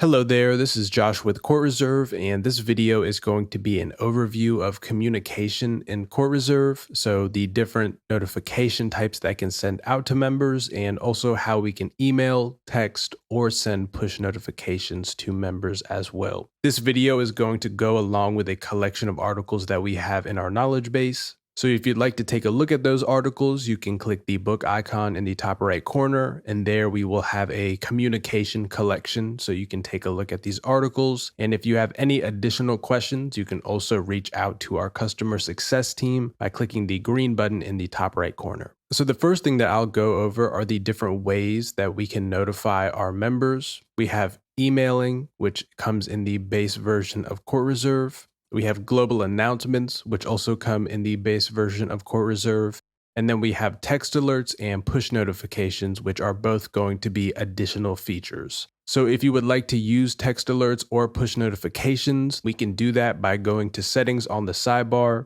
Hello there, this is Josh with Court Reserve, and this video is going to be an overview of communication in Court Reserve, so the different notification types that I can send out to members, and also how we can email, text, or send push notifications to members as well. This video is going to go along with a collection of articles that we have in our knowledge base. So if you'd like to take a look at those articles, you can click the book icon in the top right corner, and there we will have a communication collection so you can take a look at these articles. And if you have any additional questions, you can also reach out to our customer success team by clicking the green button in the top right corner. So the first thing that I'll go over are the different ways that we can notify our members. We have emailing, which comes in the base version of Court Reserve. We have global announcements, which also come in the base version of Court Reserve. And then we have text alerts and push notifications, which are both going to be additional features. So if you would like to use text alerts or push notifications, we can do that by going to settings on the sidebar,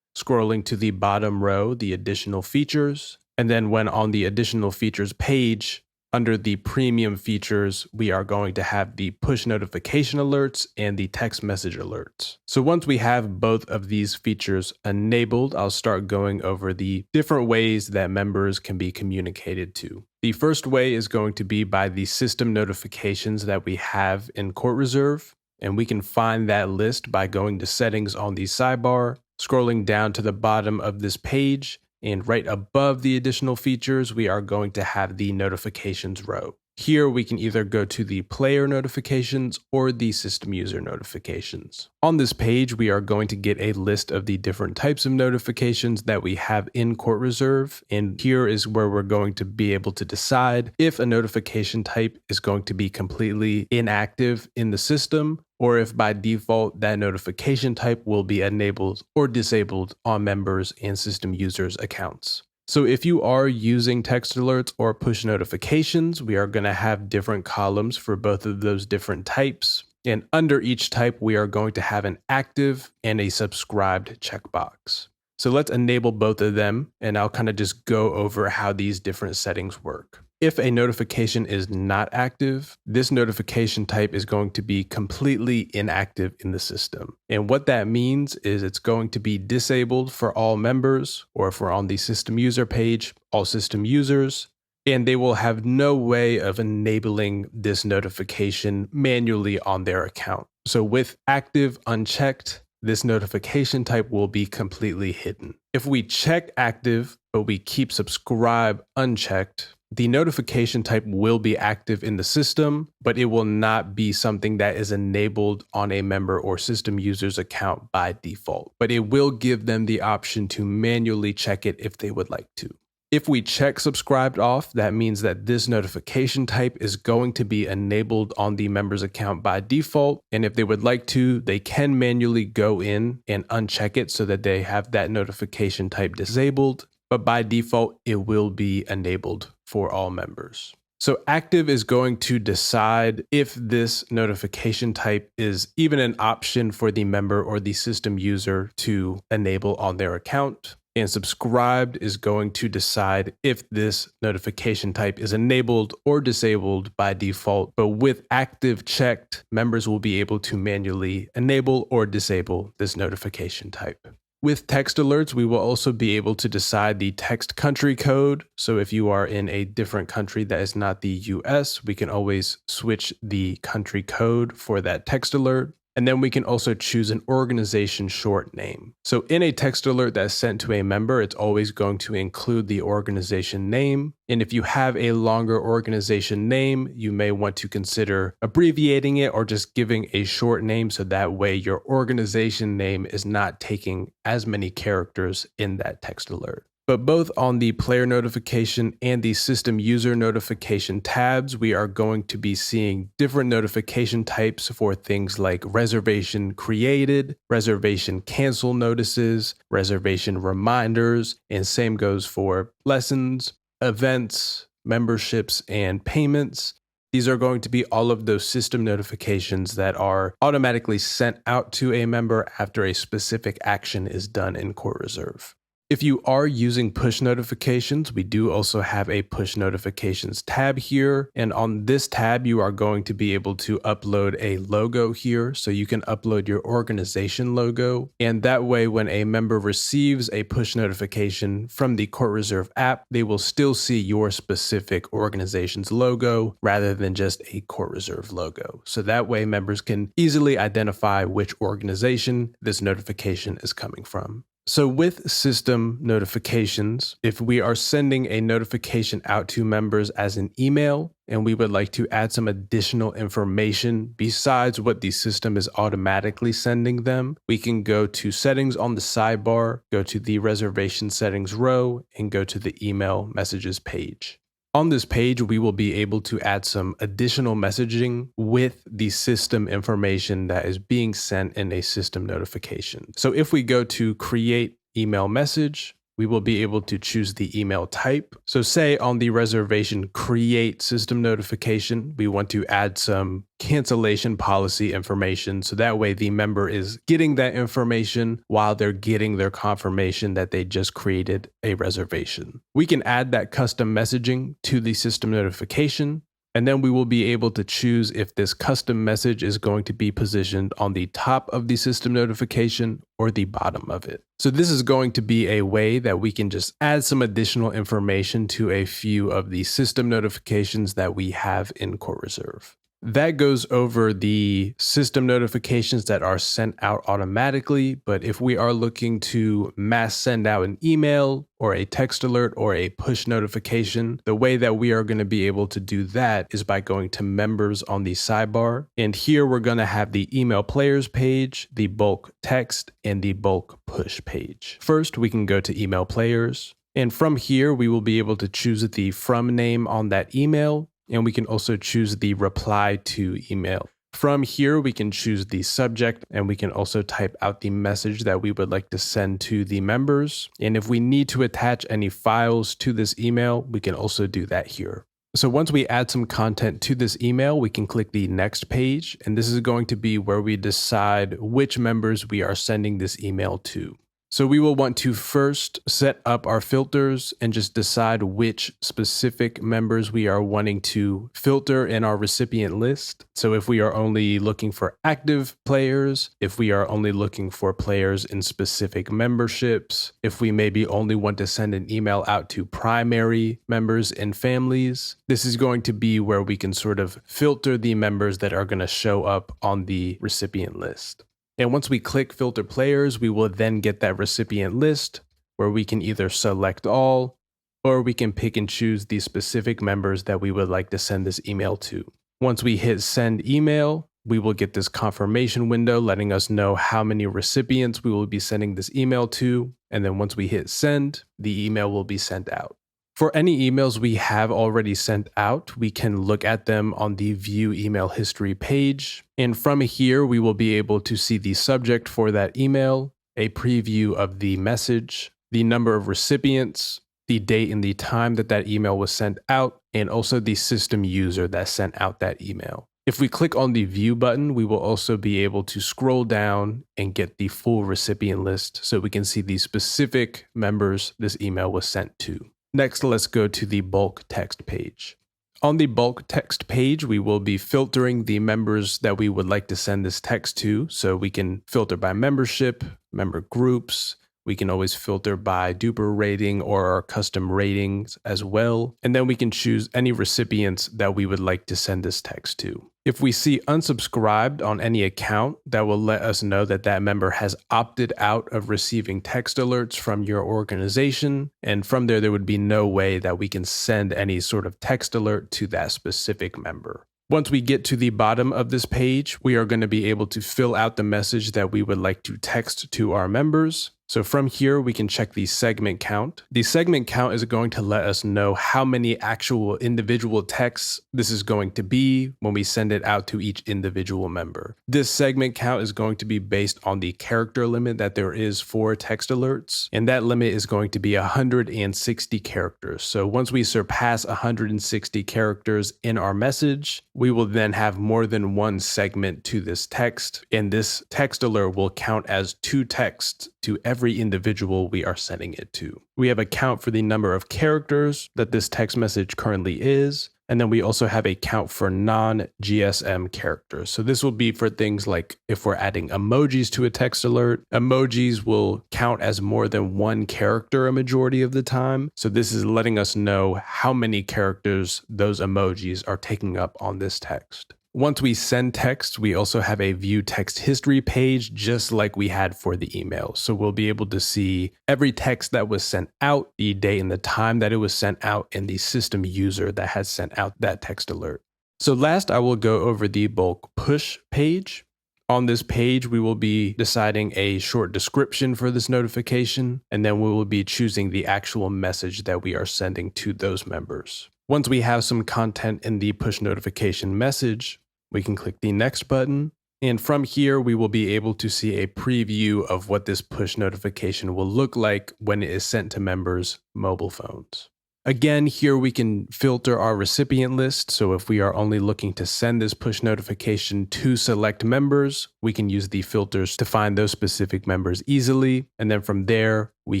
scrolling to the bottom row, the additional features. And then when on the additional features page, under the premium features, we are going to have the push notification alerts and the text message alerts. So once we have both of these features enabled, I'll start going over the different ways that members can be communicated to. The first way is going to be by the system notifications that we have in Court Reserve. And we can find that list by going to settings on the sidebar, scrolling down to the bottom of this page, and right above the additional features, we are going to have the notifications row. Here we can either go to the player notifications or the system user notifications. On this page, we are going to get a list of the different types of notifications that we have in Court Reserve. And here is where we're going to be able to decide if a notification type is going to be completely inactive in the system, or if by default that notification type will be enabled or disabled on members and system users' accounts. So if you are using text alerts or push notifications, we are going to have different columns for both of those different types. And under each type, we are going to have an active and a subscribed checkbox. So let's enable both of them, and I'll kind of just go over how these different settings work. If a notification is not active, this notification type is going to be completely inactive in the system. And what that means is it's going to be disabled for all members, or if we're on the system user page, all system users, and they will have no way of enabling this notification manually on their account. So with active unchecked, this notification type will be completely hidden. If we check active, but we keep subscribe unchecked, the notification type will be active in the system, but it will not be something that is enabled on a member or system user's account by default. But it will give them the option to manually check it if they would like to. If we check subscribed off, that means that this notification type is going to be enabled on the member's account by default. And if they would like to, they can manually go in and uncheck it so that they have that notification type disabled. But by default, it will be enabled for all members. So active is going to decide if this notification type is even an option for the member or the system user to enable on their account. And subscribed is going to decide if this notification type is enabled or disabled by default. But with active checked, members will be able to manually enable or disable this notification type. With text alerts, we will also be able to decide the text country code. So if you are in a different country that is not the US, we can always switch the country code for that text alert. And then we can also choose an organization short name. So in a text alert that's sent to a member, it's always going to include the organization name. And if you have a longer organization name, you may want to consider abbreviating it or just giving a short name so that way your organization name is not taking as many characters in that text alert. But both on the player notification and the system user notification tabs, we are going to be seeing different notification types for things like reservation created, reservation cancel notices, reservation reminders, and same goes for lessons, events, memberships, and payments. These are going to be all of those system notifications that are automatically sent out to a member after a specific action is done in Court Reserve. If you are using push notifications, we do also have a push notifications tab here. And on this tab, you are going to be able to upload a logo here. So you can upload your organization logo. And that way, when a member receives a push notification from the Court Reserve app, they will still see your specific organization's logo rather than just a Court Reserve logo. So that way, members can easily identify which organization this notification is coming from. So with system notifications, if we are sending a notification out to members as an email and we would like to add some additional information besides what the system is automatically sending them, we can go to settings on the sidebar, go to the reservation settings row, and go to the email messages page. On this page, we will be able to add some additional messaging with the system information that is being sent in a system notification. So if we go to create email message, we will be able to choose the email type. So say on the reservation create system notification, we want to add some cancellation policy information. So that way the member is getting that information while they're getting their confirmation that they just created a reservation. We can add that custom messaging to the system notification. And then we will be able to choose if this custom message is going to be positioned on the top of the system notification or the bottom of it. So this is going to be a way that we can just add some additional information to a few of the system notifications that we have in Court Reserve. That goes over the system notifications that are sent out automatically, but if we are looking to mass send out an email or a text alert or a push notification, the way that we are going to be able to do that is by going to members on the sidebar. And here we're going to have the email players page, the bulk text, and the bulk push page. First, we can go to email players. And from here, we will be able to choose the from name on that email. And we can also choose the reply to email. From here, we can choose the subject and we can also type out the message that we would like to send to the members. And if we need to attach any files to this email, we can also do that here. So once we add some content to this email, we can click the next page. And this is going to be where we decide which members we are sending this email to. So we will want to first set up our filters and just decide which specific members we are wanting to filter in our recipient list. So if we are only looking for active players, if we are only looking for players in specific memberships, if we maybe only want to send an email out to primary members and families, this is going to be where we can sort of filter the members that are going to show up on the recipient list. And once we click filter players, we will then get that recipient list where we can either select all or we can pick and choose the specific members that we would like to send this email to. Once we hit send email, we will get this confirmation window letting us know how many recipients we will be sending this email to. And then once we hit send, the email will be sent out. For any emails we have already sent out, we can look at them on the View Email History page. And from here, we will be able to see the subject for that email, a preview of the message, the number of recipients, the date and the time that that email was sent out, and also the system user that sent out that email. If we click on the View button, we will also be able to scroll down and get the full recipient list so we can see the specific members this email was sent to. Next, let's go to the bulk text page. On the bulk text page, we will be filtering the members that we would like to send this text to. So we can filter by membership, member groups. We can always filter by duper rating or our custom ratings as well. And then we can choose any recipients that we would like to send this text to. If we see unsubscribed on any account, that will let us know that that member has opted out of receiving text alerts from your organization. And from there would be no way that we can send any sort of text alert to that specific member. Once we get to the bottom of this page, we are going to be able to fill out the message that we would like to text to our members. So from here, we can check the segment count. The segment count is going to let us know how many actual individual texts this is going to be when we send it out to each individual member. This segment count is going to be based on the character limit that there is for text alerts, and that limit is going to be 160 characters. So once we surpass 160 characters in our message, we will then have more than one segment to this text, and this text alert will count as two texts to every individual we are sending it to. We have a count for the number of characters that this text message currently is. And then we also have a count for non-GSM characters. So this will be for things like if we're adding emojis to a text alert, emojis will count as more than one character a majority of the time. So this is letting us know how many characters those emojis are taking up on this text. Once we send text, we also have a view text history page, just like we had for the email. So we'll be able to see every text that was sent out, the day and the time that it was sent out, and the system user that has sent out that text alert. So last, I will go over the bulk push page. On this page, we will be deciding a short description for this notification, and then we will be choosing the actual message that we are sending to those members. Once we have some content in the push notification message, we can click the next button. And from here, we will be able to see a preview of what this push notification will look like when it is sent to members' mobile phones. Again, here we can filter our recipient list. So if we are only looking to send this push notification to select members, we can use the filters to find those specific members easily. And then from there, we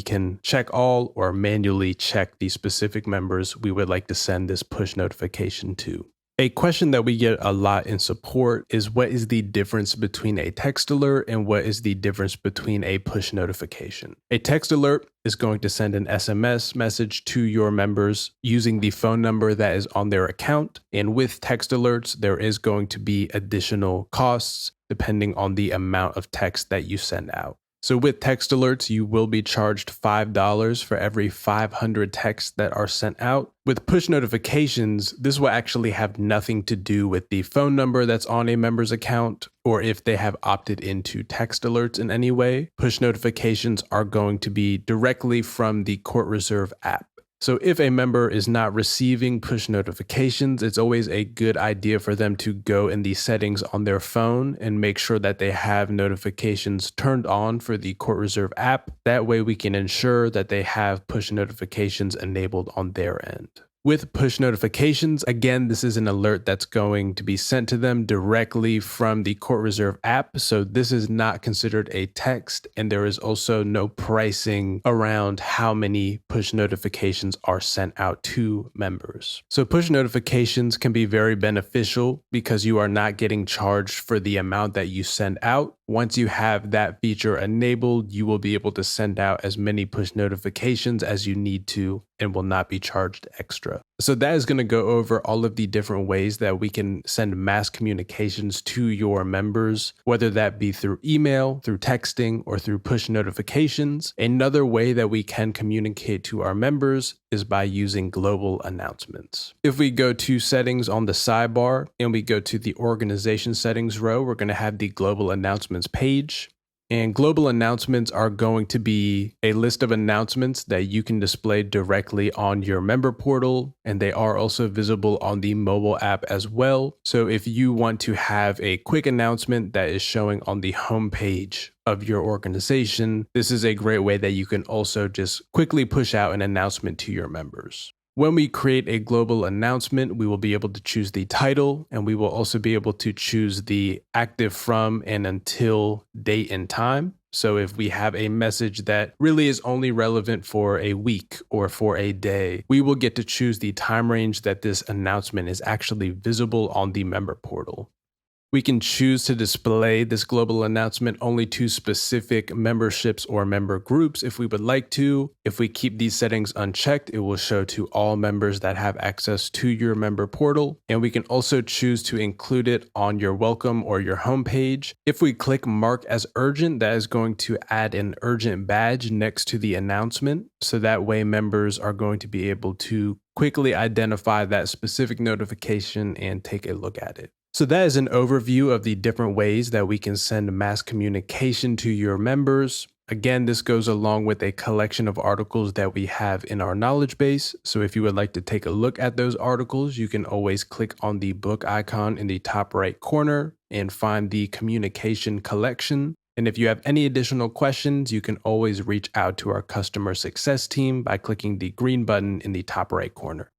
can check all or manually check the specific members we would like to send this push notification to. A question that we get a lot in support is what is the difference between a text alert and what is the difference between a push notification? A text alert is going to send an SMS message to your members using the phone number that is on their account. And with text alerts, there is going to be additional costs depending on the amount of text that you send out. So with text alerts, you will be charged $5 for every 500 texts that are sent out. With push notifications, this will actually have nothing to do with the phone number that's on a member's account or if they have opted into text alerts in any way. Push notifications are going to be directly from the Court Reserve app. So if a member is not receiving push notifications, it's always a good idea for them to go in the settings on their phone and make sure that they have notifications turned on for the Court Reserve app. That way we can ensure that they have push notifications enabled on their end. With push notifications, again, this is an alert that's going to be sent to them directly from the Court Reserve app. So this is not considered a text, and there is also no pricing around how many push notifications are sent out to members. So push notifications can be very beneficial because you are not getting charged for the amount that you send out. Once you have that feature enabled, you will be able to send out as many push notifications as you need to and will not be charged extra. So that is going to go over all of the different ways that we can send mass communications to your members, whether that be through email, through texting, or through push notifications. Another way that we can communicate to our members is by using global announcements. If we go to settings on the sidebar and we go to the organization settings row, we're going to have the global announcements page. And global announcements are going to be a list of announcements that you can display directly on your member portal, and they are also visible on the mobile app as well. So if you want to have a quick announcement that is showing on the home page of your organization, this is a great way that you can also just quickly push out an announcement to your members. When we create a global announcement, we will be able to choose the title, and we will also be able to choose the active from and until date and time. So if we have a message that really is only relevant for a week or for a day, we will get to choose the time range that this announcement is actually visible on the member portal. We can choose to display this global announcement only to specific memberships or member groups if we would like to. If we keep these settings unchecked, it will show to all members that have access to your member portal. And we can also choose to include it on your welcome or your homepage. If we click mark as urgent, that is going to add an urgent badge next to the announcement. So that way members are going to be able to quickly identify that specific notification and take a look at it. So that is an overview of the different ways that we can send mass communication to your members. Again, this goes along with a collection of articles that we have in our knowledge base. So if you would like to take a look at those articles, you can always click on the book icon in the top right corner and find the communication collection. And if you have any additional questions, you can always reach out to our customer success team by clicking the green button in the top right corner.